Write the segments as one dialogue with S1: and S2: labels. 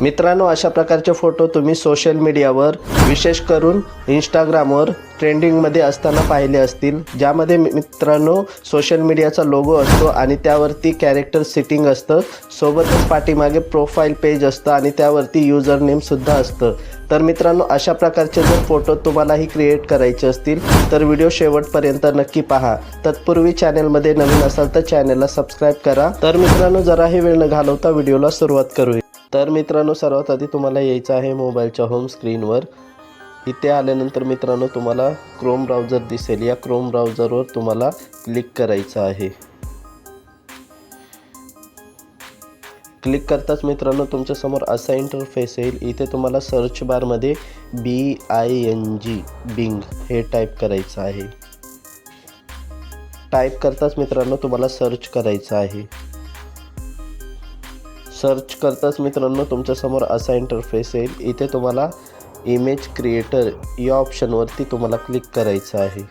S1: मित्रांनो, अशा प्रकारचे फोटो तुम्ही सोशल मीडियावर विशेष करून इंस्टाग्रामवर ट्रेंडिंगमध्ये असताना पाहिले असतील, ज्यामध्ये मित्रांनो सोशल मीडियाचा लोगो असतो आणि त्यावरती कॅरेक्टर सिटिंग असतं, सोबतच पाठीमागे प्रोफाईल पेज असतं आणि त्यावरती युजर नेमसुद्धा असतं। तर मित्रांनो, अशा प्रकारचे जर फोटो तुम्हालाही क्रिएट करायचे असतील तर व्हिडिओ शेवटपर्यंत नक्की पहा। तत्पूर्वी चॅनलमध्ये नवीन असाल तर चॅनलला सबस्क्राईब करा। तर मित्रांनो, जराही वेळ न घालवता व्हिडिओला सुरुवात करूया। तर मित्रांनो, सर्वात आधी तुम्हाला यायचं आहे मोबाईलच्या होम स्क्रीनवर। इथे आल्यानंतर मित्रांनो तुम्हाला क्रोम ब्राउझर दिसेल, या क्रोम ब्राउझरवर तुम्हाला क्लिक करायचं आहे। क्लिक करताच मित्रांनो तुमच्यासमोर असा इंटरफेस येईल। इथे तुम्हाला सर्च बारमध्ये बिंग हे टाईप करायचं आहे। टाईप करताच मित्रांनो तुम्हाला सर्च करायचं आहे। सर्च करताच मित्रांनो तुमच्यासमोर असा इंटरफेस येईल। इथे तुम्हाला इमेज क्रिएटर या ऑप्शनवरती तुम्हाला क्लिक करायचं आहे।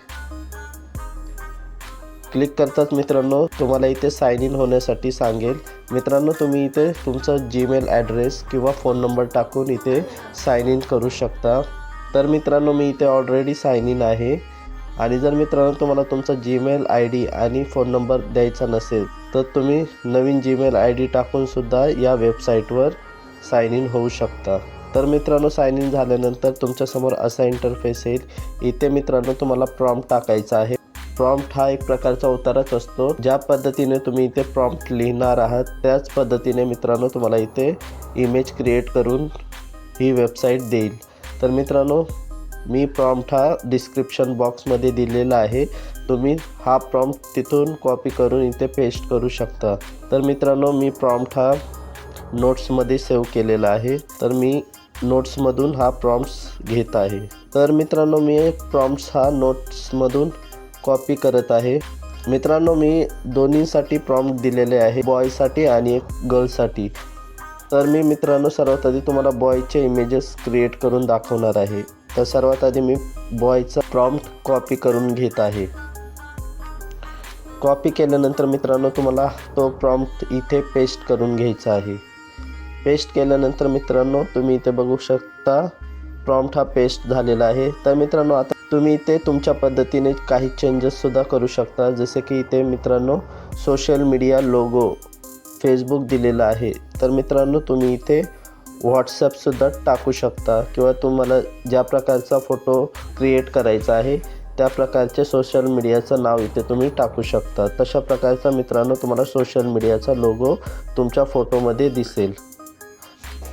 S1: क्लिक करताच मित्रांनो तुम्हाला इथे साइन इन होण्यासाठी सांगेल। मित्रांनो, तुम्ही इथे तुमचा जीमेल ॲड्रेस किंवा फोन नंबर टाकून इथे साइन इन करू शकता। तर मित्रांनो, मी इथे ऑलरेडी साइन इन आहे आणि जर मित्रांनो तुम्हाला तुमचा जीमेल ID आणि फोन नंबर द्यायचा नसेल तर तुम्ही नवीन जीमेल ID टाकून सुद्धा या वेबसाईटवर साइन इन होऊ शकता। तर मित्रांनो, साइन इन झाल्यानंतर तुमच्यासमोर असा इंटरफेस येईल। इथे मित्रांनो तुम्हाला प्रॉम्प्ट टाकायचा आहे। प्रॉम्प्ट हा एक प्रकारचा उत्तरच असतो। ज्या पद्धतीने तुम्ही इथे प्रॉम्प्ट लिहिणार आहात त्याच पद्धतीने मित्रांनो तुम्हाला इथे इमेज क्रिएट करून ही वेबसाईट देईल। तर मित्रांनो, मी प्रॉम्प्ट हा डिस्क्रिप्शन बॉक्समध्ये दिलेला आहे। तुम्ही हा प्रॉम्प्ट तिथून कॉपी करून इथे पेस्ट करू शकता। तर मित्रांनो, मी प्रॉम्प्ट हा नोट्समध्ये सेव्ह केलेला आहे। तर मी नोट्समधून हा प्रॉम्प्ट्स घेत आहे। तर मित्रांनो, मी प्रॉम्प्ट्स हा नोट्समधून कॉपी करत आहे। मित्रांनो, मी दोन्हीसाठी प्रॉम्प्ट दिलेले आहे, बॉयसाठी आणि एक गर्लसाठी। तर मी मित्रांनो सर्वात आधी तुम्हाला बॉयचे इमेजेस क्रिएट करून दाखवणार आहे। तर सर्वात आधी मी बॉयचा प्रॉम्प्ट कॉपी करून घेत आहे। कॉपी केल्यानंतर मित्रांनो तुम्हाला तो प्रॉम्प्ट इथे पेस्ट करून घ्यायचा आहे। पेस्ट केल्यानंतर मित्रांनो तुम्ही इथे बघू शकता प्रॉम्प्ट हा पेस्ट झालेला आहे। तर मित्रांनो, आता तुम्ही इथे तुमच्या पद्धतीने काही चेंजेससुद्धा करू शकता। जसे की इथे मित्रांनो सोशल मीडिया लोगो फेसबुक दिलेला आहे। तर मित्रांनो तुम्ही इथे व्हॉट्सॲपसुद्धा टाकू शकता किंवा तुम्हाला ज्या प्रकारचा फोटो क्रिएट करायचा आहे त्या प्रकारचे सोशल मीडियाचं नाव इथे तुम्ही टाकू शकता। तशा प्रकारचा मित्रांनो तुम्हाला सोशल मीडियाचा लोगो तुमच्या फोटोमध्ये दिसेल।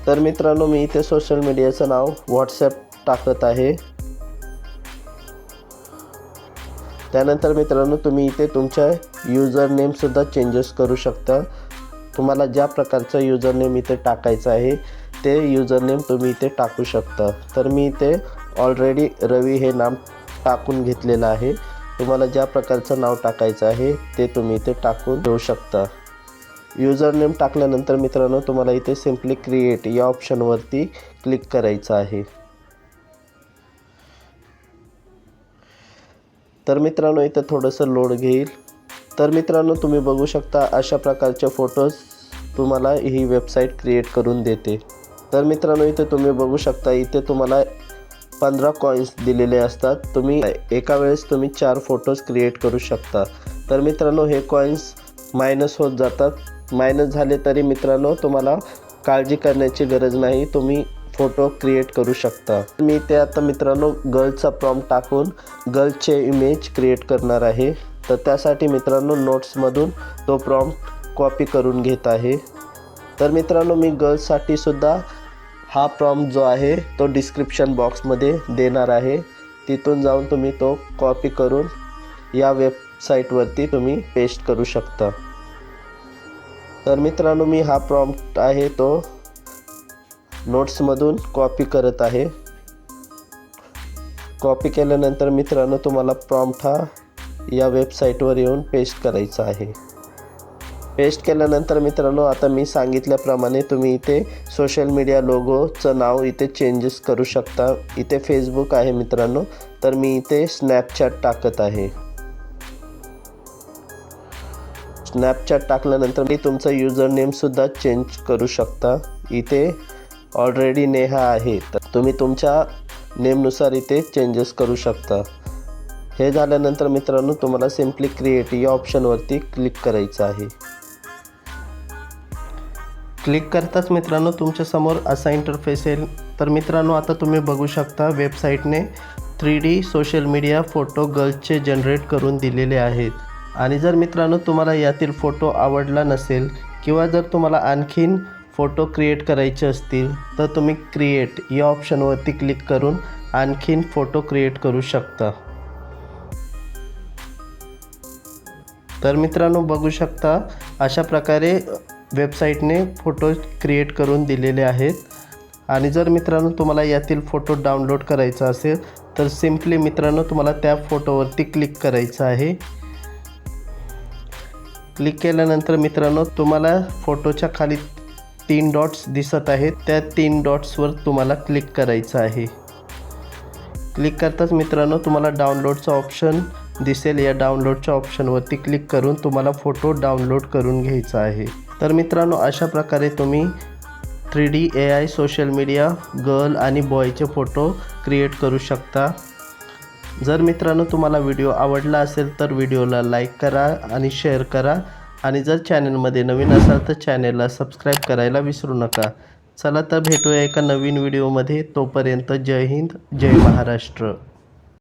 S1: तर मित्रांनो, मी इथे सोशल मीडियाचं नाव व्हॉट्सॲप टाकत आहे। त्यानंतर मित्रांनो तुम्ही इथे तुमच्या युजर नेमसुद्धा चेंजेस करू शकता। तुम्हाला ज्या प्रकारचं युजर नेम इथे टाकायचं आहे ते युजर नेम तुम्ही इथे टाकू शकता। तर मी इथे ऑलरेडी रवी हे नाव टाकून घेतलेलं आहे। तुम्हाला ज्या प्रकारचं नाव टाकायचं आहे ते तुम्ही इथे टाकून देऊ शकता। युजर नेम टाकल्यानंतर मित्रांनो तुम्हाला इथे सिम्पली क्रिएट या ऑप्शनवरती क्लिक करायचं आहे। तर मित्रांनो इथे थोडंसं लोड घेईल। तर मित्रांनो तुम्ही बघू शकता अशा प्रकारचे फोटोज तुम्हाला ही वेबसाईट क्रिएट करून देते। तर मित्रांनो इथे तुम्ही बघू शकता इथे तुम्हाला 15 कॉइन्स दिलेले असतात। तुम्ही एका वेळेस तुम्ही 4 फोटोज क्रिएट करू शकता। तर मित्रांनो हे कॉइन्स मायनस होत जातात। मायनस झाले तरी मित्रांनो तुम्हाला काळजी करण्याची गरज नाही, तुम्ही फोटो क्रिएट करू शकता। मी ते आता मित्रांनो गर्लचा प्रॉम्प्ट टाकून गर्लचे इमेज क्रिएट करणार आहे। तर त्यासाठी मित्रांनो नोट्समधून तो प्रॉम्प्ट कॉपी करून घेत आहे। तर मित्रांनो मी गर्ल्ससाठी सुद्धा हा प्रॉम्प्ट जो आहे तो डिस्क्रिप्शन बॉक्समध्ये देणार आहे। तिथून जाऊन तुम्ही तो कॉपी करून या वेबसाईटवरती तुम्ही पेस्ट करू शकता। तर मित्रांनो मी हा प्रॉम्प्ट आहे तो नोट्समधून कॉपी करत आहे। कॉपी केल्यानंतर मित्रांनो तुम्हाला प्रॉम्प्ट हा या वेबसाईटवर येऊन पेस्ट करायचा आहे। पेस्ट केल्यानंतर मित्रांनो आता मी सांगितल्याप्रमाणे तुम्ही इथे सोशल मीडिया लोगोचं नाव इथे चेंजेस करू शकता। इथे फेसबुक आहे मित्रांनो, तर मी इथे स्नॅपचॅट टाकत आहे। स्नॅपचॅट टाकल्यानंतर मी तुमचा युजर नेमसुद्धा चेंज करू शकता। इथे ऑलरेडी नेहा आहे तर तुम्ही तुमच्या नेमनुसार इथे चेंजेस करू शकता। हे झाल्यानंतर मित्रांनो तुम्हाला सिम्पली क्रिएट या ऑप्शनवरती क्लिक करायचं आहे। क्लिक करताच मित्रांनो तुमच्यासमोर असा इंटरफेस येईल। तर मित्रांनो आता तुम्ही बघू शकता वेबसाईटने 3D सोशल मीडिया फोटो गर्ल्सचे जनरेट करून दिलेले आहेत। आणि जर मित्रांनो तुम्हाला यातील फोटो आवडला नसेल किंवा जर तुम्हाला आणखीन फोटो क्रिएट करायचे असतील तर तुम्ही क्रिएट या ऑप्शनवरती क्लिक करून आणखीन फोटो क्रिएट करू शकता। तर मित्रांनो बघू शकता अशा प्रकारे वेबसाईटने फोटो क्रिएट करून दिलेले आहेत। आणि जर मित्रांनो तुम्हाला यातील फोटो डाउनलोड करायचा असेल तर सिम्पली मित्रांनो तुम्हाला त्या फोटोवरती क्लिक करायचं आहे। क्लिक केल्यानंतर मित्रांनो तुम्हाला फोटोच्या खाली 3 डॉट्स दिसत आहेत, त्या 3 डॉट्सवर तुम्हाला क्लिक करायचं आहे। क्लिक करताच मित्रांनो तुम्हाला डाउनलोडचा ऑप्शन दिसेल, या डाउनलोडच्या ऑप्शनवरती क्लिक करून तुम्हाला फोटो डाउनलोड करून घ्यायचा आहे। तर मित्रांनो अशा प्रकारे तुम्ही 3D AI social media girl आणि बॉयचे फोटो क्रिएट करू शकता। जर मित्रांनो तुम्हाला व्हिडिओ आवडला असेल तर व्हिडिओला लाईक करा आणि शेअर करा आणि जर चॅनलमध्ये नवीन असाल तर चॅनलला सबस्क्राईब करायला विसरू नका। चला तर भेटूया एका नवीन व्हिडिओमध्ये, तोपर्यंत जय हिंद जय महाराष्ट्र।